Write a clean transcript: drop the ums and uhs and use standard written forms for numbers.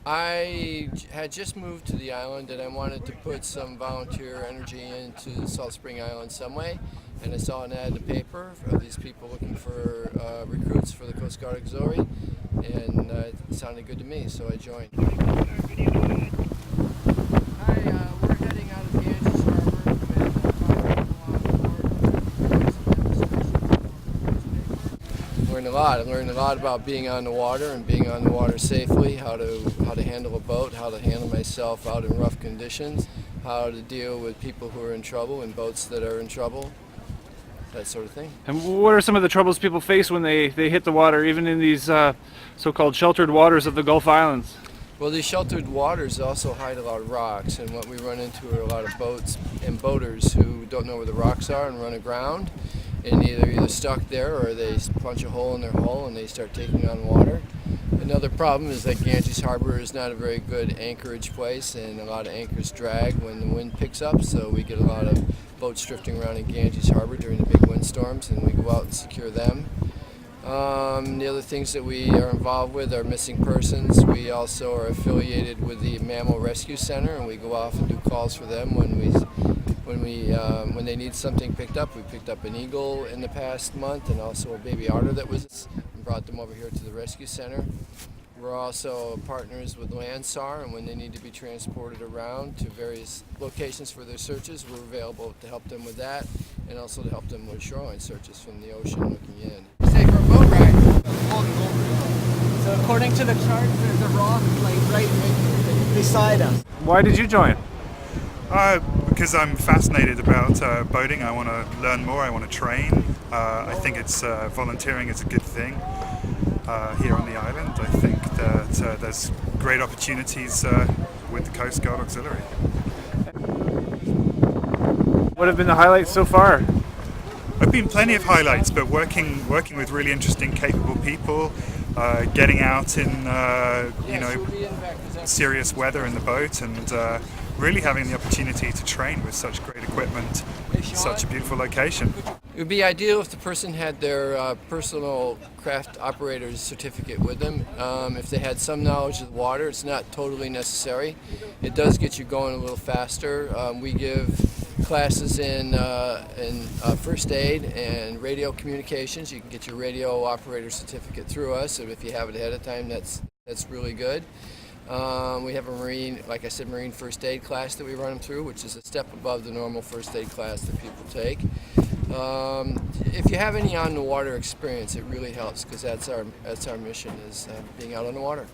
had just moved to the island and I wanted to put some volunteer energy into Salt Spring Island some way. And I saw an ad in the paper of these people looking for recruits for the Coast Guard Auxiliary, and it sounded good to me, so I joined. We're heading out of Ganges Harbor with Learned a lot. I learned a lot about being on the water and being on the water safely, how to handle a boat, how to handle myself out in rough conditions, how to deal with people who are in trouble and boats that are in trouble. That sort of thing. And what are some of the troubles people face when they hit the water, even in these so-called sheltered waters of the Gulf Islands? Well, these sheltered waters also hide a lot of rocks, and what we run into are a lot of boats and boaters who don't know where the rocks are and run aground, and either stuck there or they punch a hole in their hull and they start taking on water. Another problem is that Ganges Harbor is not a very good anchorage place, and a lot of anchors drag when the wind picks up, so we get a lot of boats drifting around in Ganges Harbor during the big windstorms, and we go out and secure them. The other things that we are involved with are missing persons. We also are affiliated with the Mammal Rescue Center, and we go off and do calls for them when they need something picked up. We picked up an eagle in the past month, and also a baby otter that was, and brought them over here to the rescue center. We're also partners with Landsar, and when they need to be transported around to various locations for their searches, we're available to help them with that, and also to help them with shoreline searches from the ocean looking in. Safe for a boat ride. So according to the chart, there's a rock right beside us. Why did you join? Because I'm fascinated about boating. I want to learn more. I want to train. I think volunteering is a good thing here on the island. I think that there's great opportunities with the Coast Guard Auxiliary. What have been the highlights so far? I've been plenty of highlights, but working with really interesting, capable people, getting out in serious weather in the boat, and really having the opportunity to train with such great equipment, such a beautiful location. It would be ideal if the person had their personal craft operator's certificate with them. If they had some knowledge of the water, it's not totally necessary. It does get you going a little faster. We give classes in first aid and radio communications. You can get your radio operator certificate through us, and if you have it ahead of time, that's really good. We have a marine first aid class that we run them through, which is a step above the normal first aid class that people take. If you have any on the water experience, it really helps, because that's our mission, is being out on the water.